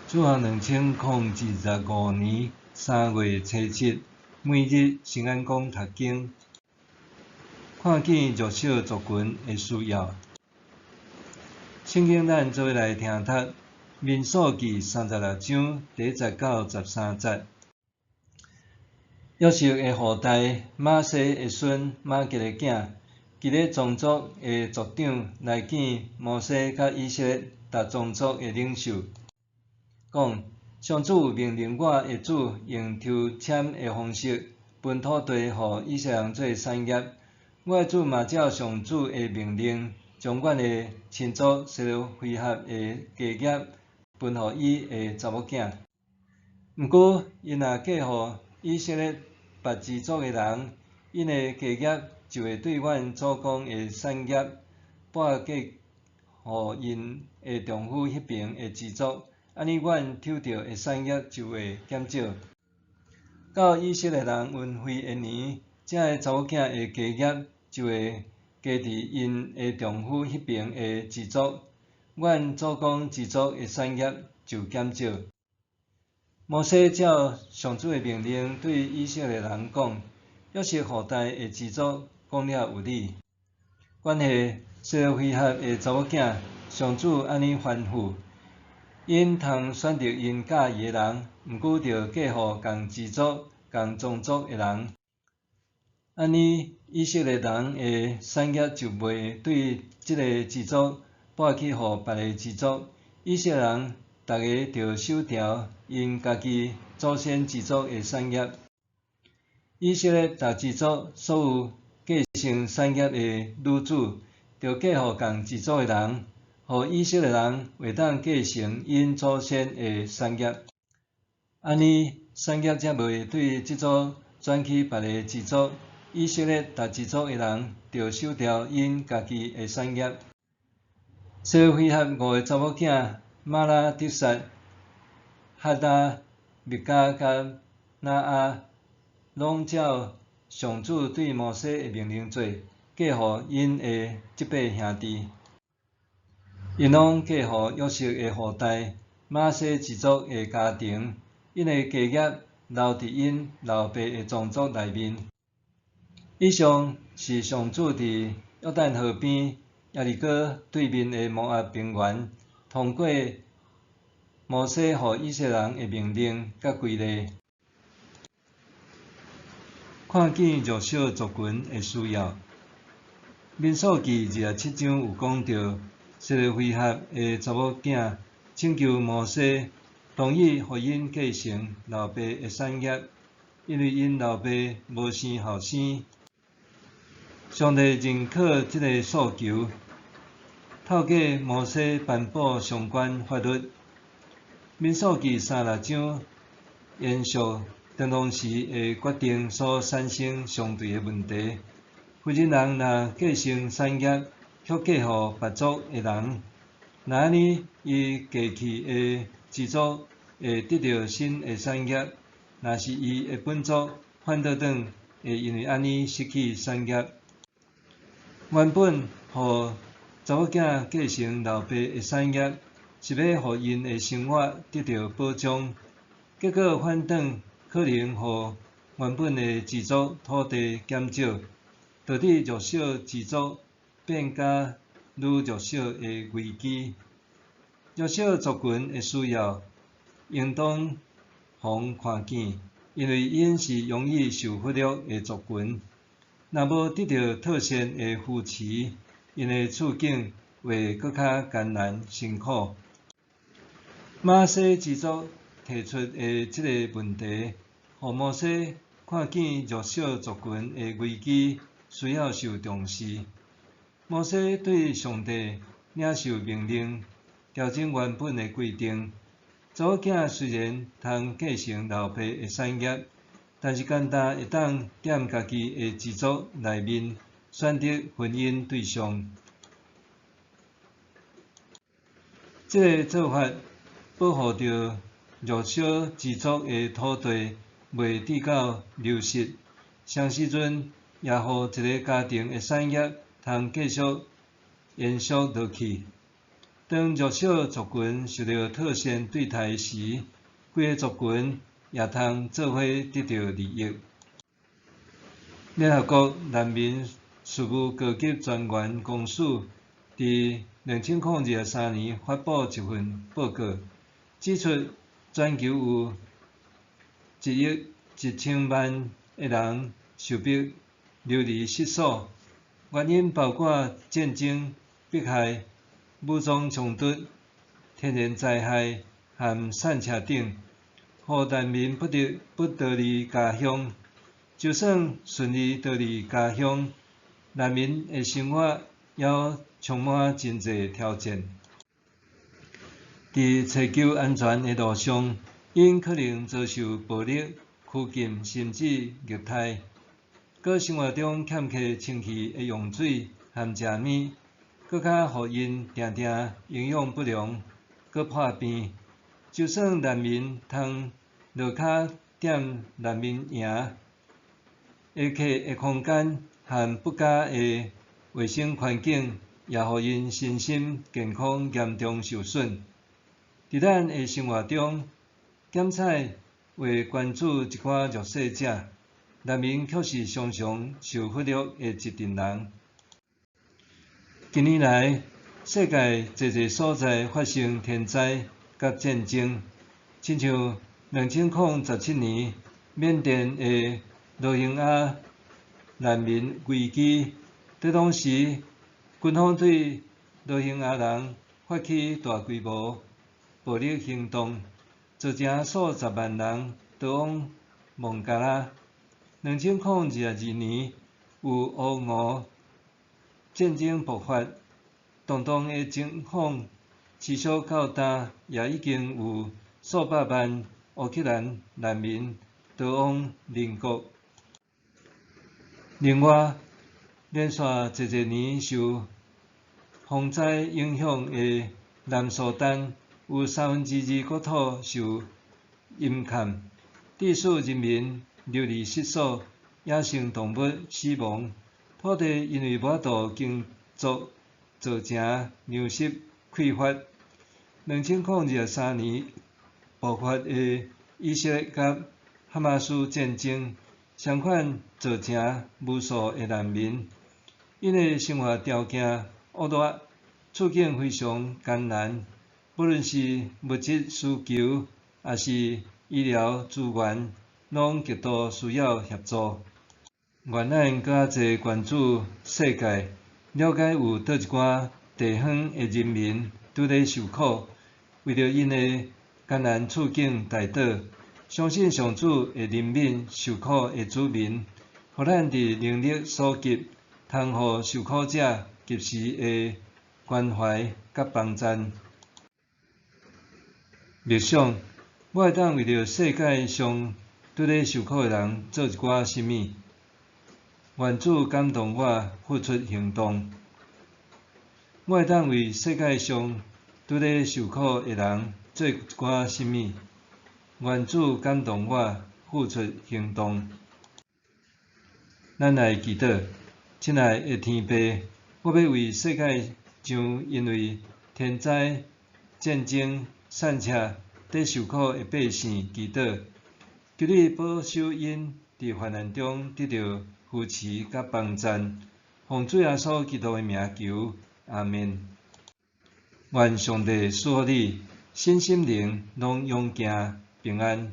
主行2025年3月初7，每日圣安宫读经，看见弱小族群的需要。圣经咱做来听读，民数记36章第10到13节。约瑟的后代马西的孙马吉的囝，基列宗族的族长来见摩西甲以色列逐宗族的领袖，讲：上主命令我的主用抽签的方式分土地予以色列人做产业。我的主嘛照上主的命令，将阮的亲族西罗非哈的家业分予伊的查某囝。毋过，伊若嫁予以色列别支族的人，因的家业就会对阮祖公的产业拨给予因的丈夫迄边的支族，安尼阮抽到的产业就会减少。到以色列人运回的年，这个查某囝的家业就会加伫因的丈夫迄边的支族，阮祖公支族的产业就减少。摩西照上主的命令对以色列人讲：约瑟后代的支族讲了有理。关系西罗非哈的查某囝，上主安尼吩咐，因通选择因喜欢的人，毋过着嫁予共支族、共宗族的人。安尼以色列人的产业就袂对即个支族拨去予别个支族。以色列人逐个着守条因家己祖先支族的产业。以色列逐支族所有继承产业的女子，着嫁予共支族的人，予以色列人会当继承因祖先的产业。安尼产业才袂对即组转去别个支族。以色列逐支族的人着守条因家己的产业。西罗非哈5个查某囝马拉得撒、哈达、密加甲拿阿，拢照上主对摩西的命令做，嫁予因的即8兄弟。因拢嫁予约瑟的后代马西支族的家庭，因的家业留伫因老爸的宗族内面。以上是上主伫约旦河边耶利哥对面的摩押平原，通过摩西予以色列人的命令甲规例，看见弱小族群的需要。民数记27章有讲到，西罗非哈的查某囝请求摩西同意予因继承老爸的产业，因为因老爸无生后生。上帝认可这个诉求，透过摩西颁布相关法律。民数记36章延续当时的决定所产生相对的问题。负责人若继承产业，却嫁予别族的人，那安尼伊过去的支族会得到新的产业，若是伊的本族反倒转会因为安尼失去产业。原本予查某囝继承老爸的产业，是要予因的生活得到保障，结果反倒可能予原本的支族土地减少，导致弱小支族变甲愈弱小的危机。弱小族群的需要应当互看见，因为因是容易受忽略的族群。若无得到妥善的扶持，因的处境会搁较艰难辛苦。马西支族提出的这个问题，予摩西看见弱小族群的危机需要受重视。摩西对上帝领受命令，调整原本的规定。查某囝虽然通继承老爸的产业，但是简单会当踮家己的支族内面选择婚姻对象。这个做法保护着弱小支族的土地袂直到流失，上时阵也予一个家庭的产业通继续延续落去。当弱小族群受到特权对待时，规个族群也通做伙得到利益。联合国难民事务高级专员公署伫2003年发布一份报告，指出全球有1亿1千万个人受迫流离失所，原因包括战争、迫害、武装冲突、天然灾害和散车等，互难民不得离家乡。就算顺利逃离家乡，难民的生活也充满真侪挑战。伫找求安全的路上，因可能遭受暴力、拘禁甚至虐待；搁生活中欠缺清气的用水和食物，搁较互因常常营养不良，搁破病。就算难民通落脚踮难民营，下客的空间和不佳的卫生环境，也互因身心健康严重受损。伫咱的生活中，检采为关注一寡弱势者，难民却是常常受忽略的一群人。近年来，世界侪侪所在发生天灾甲战争，亲像2017年缅甸的罗兴亚难民危机，在当时军方对罗兴亚人发起大规模暴力行动，造成数十万人逃往孟加拉。2022年有乌俄战争爆发，动荡的情况持续到今，也已经有数百万乌克兰难民逃往邻国。另外，连续侪侪年受风灾影响的南苏丹，有2/3国土受淹陷，致使人民流离失所，野生动物死亡，土地因为无法度耕作，造成粮食匮乏。2023年爆发的以色列甲哈马斯战争，相反造成无数的难民，因的生活条件恶劣，处境非常艰难，不论是物质需求，还是医疗资源，拢极度需要协助。愿咱搁较侪关注世界，了解有倒一寡地方的人民拄咧受苦，为着因的艰难处境代祷，相信上主会怜悯受苦的子民，互咱伫能力所及，通互受苦者及时的关怀甲帮赞。默想，我会当为着世界上拄咧受苦的人做一寡啥物？愿主感动我付出行动。我会当为世界上拄咧受苦的人做一寡啥物？愿主感动我付出行动。咱来祈祷，亲爱的天父，我要为世界上因为天灾、战争、散车得受苦的百姓祈祷，求你保守因伫患难中得到扶持甲帮赞，奉主耶稣基督的名求，阿们。愿上帝赐予你身心灵拢勇健平安。